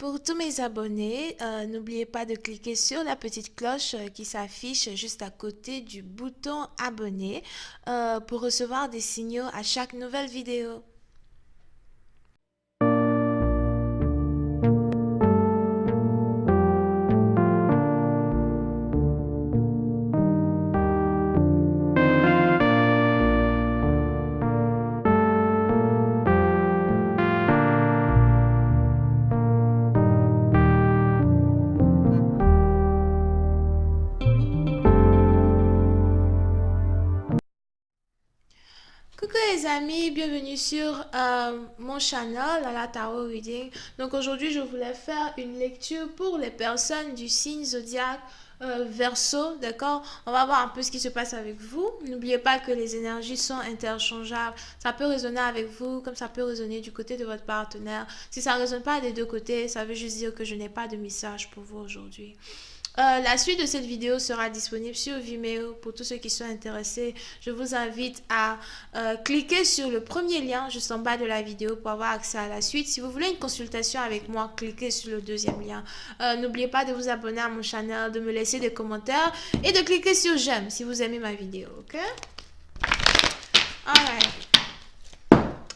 Pour tous mes abonnés, n'oubliez pas de cliquer sur la petite cloche qui s'affiche juste à côté du bouton abonner pour recevoir des signaux à chaque nouvelle vidéo. Coucou les amis, bienvenue sur mon channel à la Tarot Reading. Donc aujourd'hui je voulais faire une lecture pour les personnes du signe zodiaque Verseau, d'accord? On va voir un peu ce qui se passe avec vous. N'oubliez pas que les énergies sont interchangeables. Ça peut résonner avec vous comme ça peut résonner du côté de votre partenaire. Si ça ne résonne pas des deux côtés, ça veut juste dire que je n'ai pas de message pour vous aujourd'hui. La suite de cette vidéo sera disponible sur Vimeo pour tous ceux qui sont intéressés. Je vous invite à cliquer sur le premier lien juste en bas de la vidéo pour avoir accès à la suite. Si vous voulez une consultation avec moi, cliquez sur le deuxième lien. N'oubliez pas de vous abonner à mon channel, de me laisser des commentaires et de cliquer sur j'aime si vous aimez ma vidéo, ok? Alright.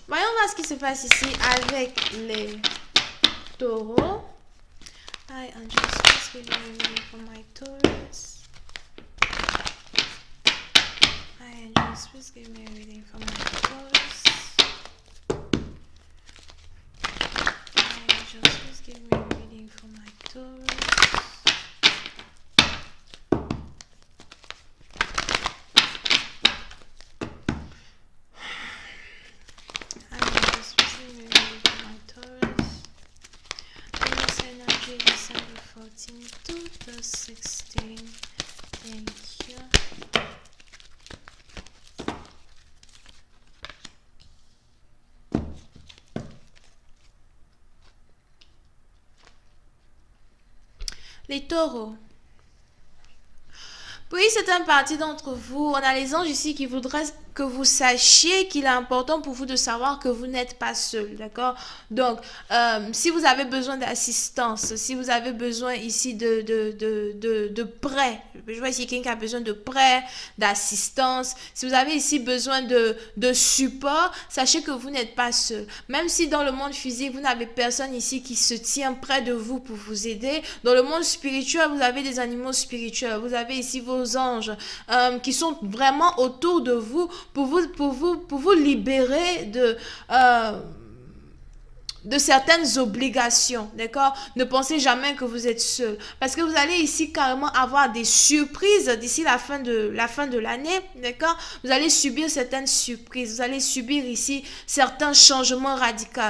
Voyons voir ce qui se passe ici avec les taureaux. Hi, Angels, please give me a reading for my Taurus. Hi, Angels, please give me a reading for my Taurus. Hi, Angels, please give me a reading for my Taurus. Hi, Angels, please give me a reading for my Taurus. This energy December 14 to the 16. Thank you. Les taureaux. Puis c'est un parti d'entre vous. On a les anges ici qui voudraient que vous sachiez qu'il est important pour vous de savoir que vous n'êtes pas seul, d'accord? Donc, si vous avez besoin d'assistance, si vous avez besoin ici de prêt, je vois ici quelqu'un qui a besoin de prêt, d'assistance, si vous avez ici besoin de support, sachez que vous n'êtes pas seul. Même si dans le monde physique, vous n'avez personne ici qui se tient près de vous pour vous aider, dans le monde spirituel, vous avez des animaux spirituels, vous avez ici vos anges qui sont vraiment autour de vous pour vous libérer de certaines obligations, d'accord? Ne pensez jamais que vous êtes seul. Parce que vous allez ici carrément avoir des surprises d'ici la fin de l'année, d'accord? Vous allez subir certaines surprises. Vous allez subir ici certains changements radicaux.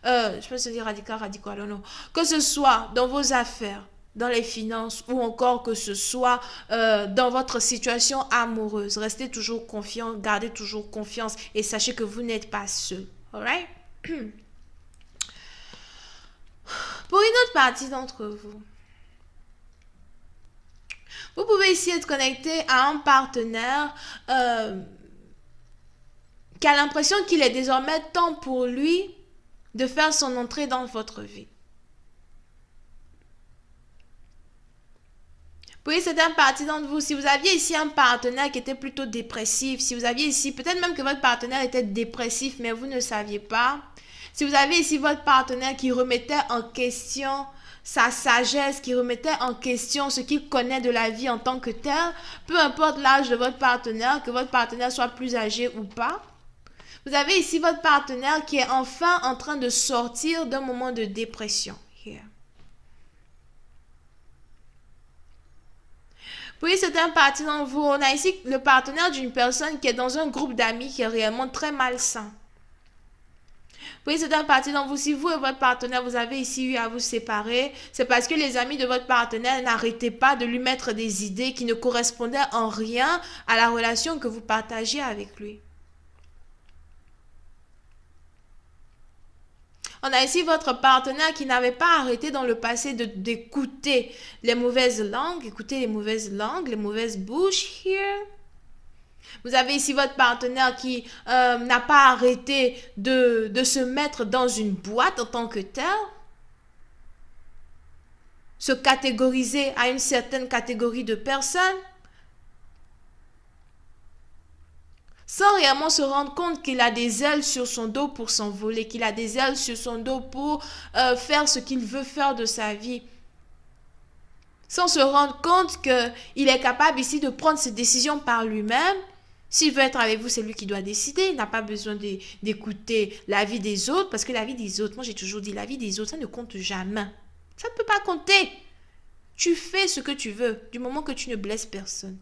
Je peux se dire radicaux, non. Que ce soit dans vos affaires, dans les finances ou encore que ce soit dans votre situation amoureuse. Restez toujours confiant, gardez toujours confiance et sachez que vous n'êtes pas seul. Alright? Pour une autre partie d'entre vous, vous pouvez ici être connecté à un partenaire qui a l'impression qu'il est désormais temps pour lui de faire son entrée dans votre vie. Puis c'est un parti d'entre vous. Si vous aviez ici un partenaire qui était plutôt dépressif, si vous aviez ici, peut-être même que votre partenaire était dépressif, mais vous ne saviez pas. Si vous avez ici votre partenaire qui remettait en question sa sagesse, qui remettait en question ce qu'il connaît de la vie en tant que tel, peu importe l'âge de votre partenaire, que votre partenaire soit plus âgé ou pas. Vous avez ici votre partenaire qui est enfin en train de sortir d'un moment de dépression. Here. Oui, c'est un parti dans vous. On a ici le partenaire d'une personne qui est dans un groupe d'amis qui est réellement très malsain. Oui, c'est un parti dans vous. Si vous et votre partenaire, vous avez ici eu à vous séparer, c'est parce que les amis de votre partenaire n'arrêtaient pas de lui mettre des idées qui ne correspondaient en rien à la relation que vous partagiez avec lui. On a ici votre partenaire qui n'avait pas arrêté dans le passé d'écouter les mauvaises langues, les mauvaises bouches. Here. Vous avez ici votre partenaire qui n'a pas arrêté de se mettre dans une boîte en tant que tel. se catégoriser à une certaine catégorie de personnes sans réellement se rendre compte qu'il a des ailes sur son dos pour s'envoler, qu'il a des ailes sur son dos pour faire ce qu'il veut faire de sa vie. Sans se rendre compte qu'il est capable ici de prendre ses décisions par lui-même. S'il veut être avec vous, c'est lui qui doit décider. Il n'a pas besoin d'écouter l'avis des autres, parce que l'avis des autres, moi j'ai toujours dit, l'avis des autres, ça ne compte jamais. Ça ne peut pas compter. Tu fais ce que tu veux, du moment que tu ne blesses personne.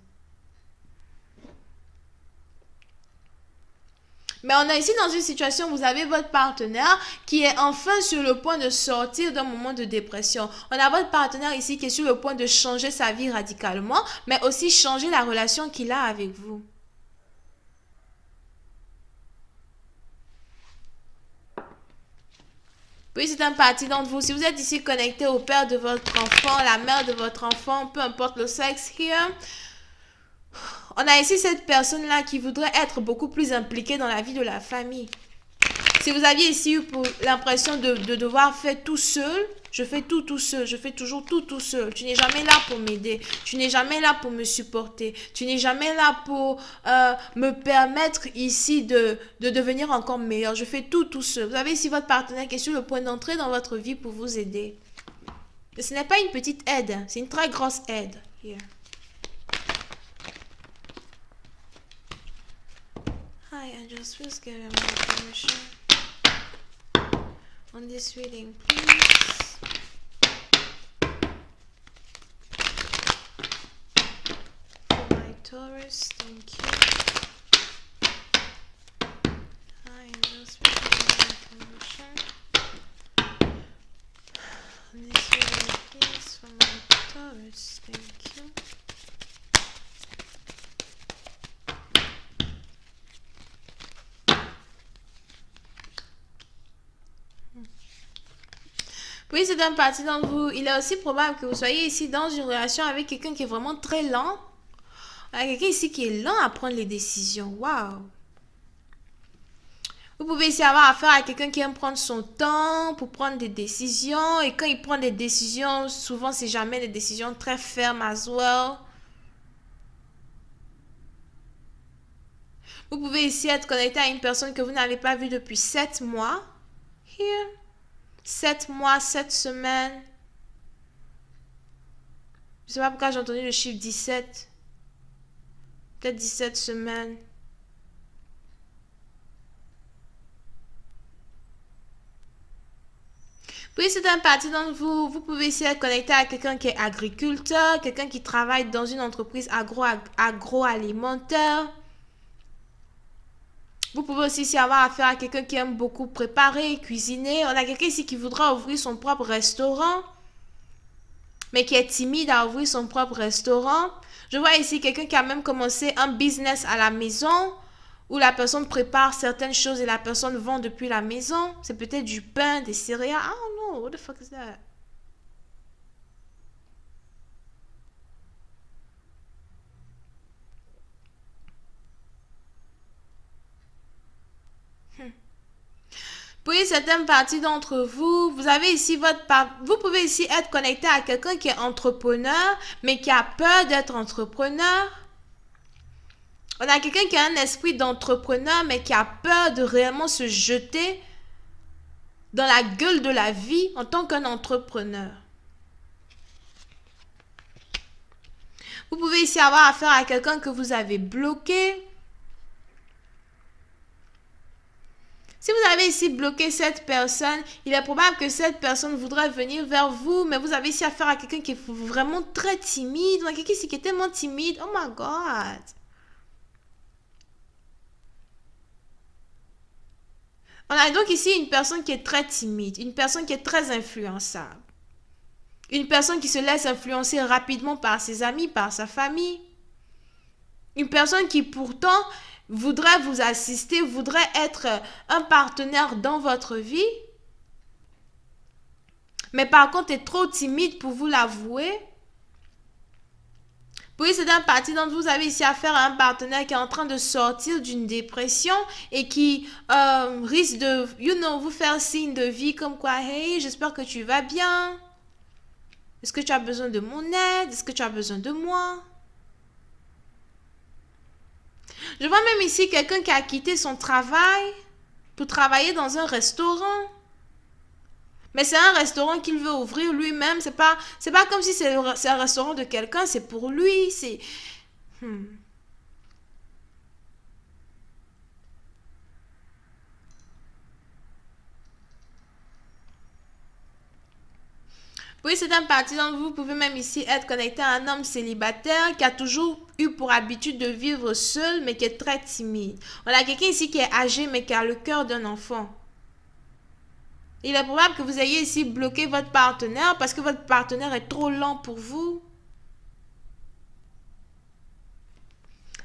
Mais on est ici dans une situation où vous avez votre partenaire qui est enfin sur le point de sortir d'un moment de dépression. On a votre partenaire ici qui est sur le point de changer sa vie radicalement, mais aussi changer la relation qu'il a avec vous. Puis c'est un parti d'entre vous. Si vous êtes ici connecté au père de votre enfant, la mère de votre enfant, peu importe le sexe here, on a ici cette personne-là qui voudrait être beaucoup plus impliquée dans la vie de la famille. Si vous aviez ici eu l'impression de devoir faire tout seul, je fais tout seul, je fais toujours tout seul. Tu n'es jamais là pour m'aider, tu n'es jamais là pour me supporter, tu n'es jamais là pour me permettre ici de devenir encore meilleur. Je fais tout seul. Vous avez ici votre partenaire qui est sur le point d'entrer dans votre vie pour vous aider. Et ce n'est pas une petite aide, c'est une très grosse aide. Here. Hi, I just was given my permission on this reading, please. For my Taurus, thank you. Hi, I just was given my permission on this reading, please. For my Taurus, thank you. Oui, c'est un parti d'entre vous. Il est aussi probable que vous soyez ici dans une relation avec quelqu'un qui est vraiment très lent. Quelqu'un ici qui est lent à prendre les décisions. Waouh! Vous pouvez ici avoir affaire à quelqu'un qui aime prendre son temps pour prendre des décisions. Et quand il prend des décisions, souvent, c'est jamais des décisions très fermes as well. Vous pouvez ici être connecté à une personne que vous n'avez pas vue depuis 7 mois. Here. 7 mois, 7 semaines. Je ne sais pas pourquoi j'ai entendu le chiffre 17. Peut-être 17 semaines. Puis c'est un parti d'entre vous. Vous pouvez ici être connecté à quelqu'un qui est agriculteur, quelqu'un qui travaille dans une entreprise agroalimentaire. Vous pouvez aussi ici avoir affaire à quelqu'un qui aime beaucoup préparer, cuisiner. On a quelqu'un ici qui voudra ouvrir son propre restaurant, mais qui est timide à ouvrir son propre restaurant. Je vois ici quelqu'un qui a même commencé un business à la maison, où la personne prépare certaines choses et la personne vend depuis la maison. C'est peut-être du pain, des céréales. I don't know. What the fuck is that? Puis certaines parties d'entre vous, vous avez ici vous pouvez ici être connecté à quelqu'un qui est entrepreneur, mais qui a peur d'être entrepreneur. On a quelqu'un qui a un esprit d'entrepreneur, mais qui a peur de réellement se jeter dans la gueule de la vie en tant qu'un entrepreneur. Vous pouvez ici avoir affaire à quelqu'un que vous avez bloqué. Si vous avez ici bloqué cette personne, il est probable que cette personne voudrait venir vers vous, mais vous avez ici affaire à quelqu'un qui est vraiment très timide. On a quelqu'un ici qui est tellement timide. Oh my God! On a donc ici une personne qui est très timide, une personne qui est très influençable. Une personne qui se laisse influencer rapidement par ses amis, par sa famille. Une personne qui pourtant voudrait vous assister, voudrait être un partenaire dans votre vie, mais par contre est trop timide pour vous l'avouer. Puis c'est un parti dont vous avez ici affaire à un partenaire qui est en train de sortir d'une dépression et qui risque de, vous faire signe de vie comme quoi, hey, j'espère que tu vas bien. Est-ce que tu as besoin de mon aide? Est-ce que tu as besoin de moi? Je vois même ici quelqu'un qui a quitté son travail pour travailler dans un restaurant. Mais c'est un restaurant qu'il veut ouvrir lui-même. C'est pas comme si c'est un restaurant de quelqu'un, c'est pour lui. C'est... Hmm. Oui, c'est un parti donc vous pouvez même ici être connecté à un homme célibataire qui a toujours eu pour habitude de vivre seul mais qui est très timide. Voilà, quelqu'un ici qui est âgé mais qui a le cœur d'un enfant. Il est probable que vous ayez ici bloqué votre partenaire parce que votre partenaire est trop lent pour vous.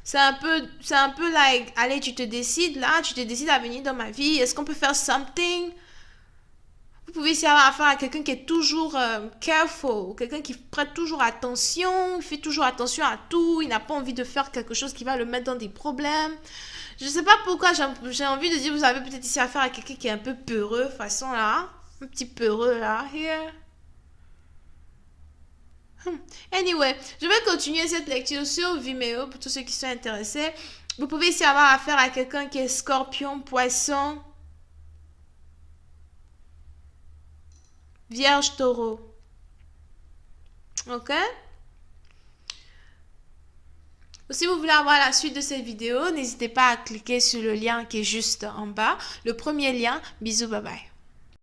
C'est un peu like, allez, tu te décides là, tu te décides à venir dans ma vie. Est-ce qu'on peut faire something? Vous pouvez aussi avoir affaire à quelqu'un qui est toujours careful, quelqu'un qui prête toujours attention, fait toujours attention à tout, il n'a pas envie de faire quelque chose qui va le mettre dans des problèmes. Je ne sais pas pourquoi j'ai envie de dire, vous avez peut-être ici affaire à quelqu'un qui est un peu peureux, façon là, un petit peureux là, here. Anyway, je vais continuer cette lecture sur Vimeo pour tous ceux qui sont intéressés. Vous pouvez ici avoir affaire à quelqu'un qui est scorpion, poisson, vierge, taureau. Ok? Si vous voulez avoir la suite de cette vidéo, n'hésitez pas à cliquer sur le lien qui est juste en bas. Le premier lien, bisous, bye bye.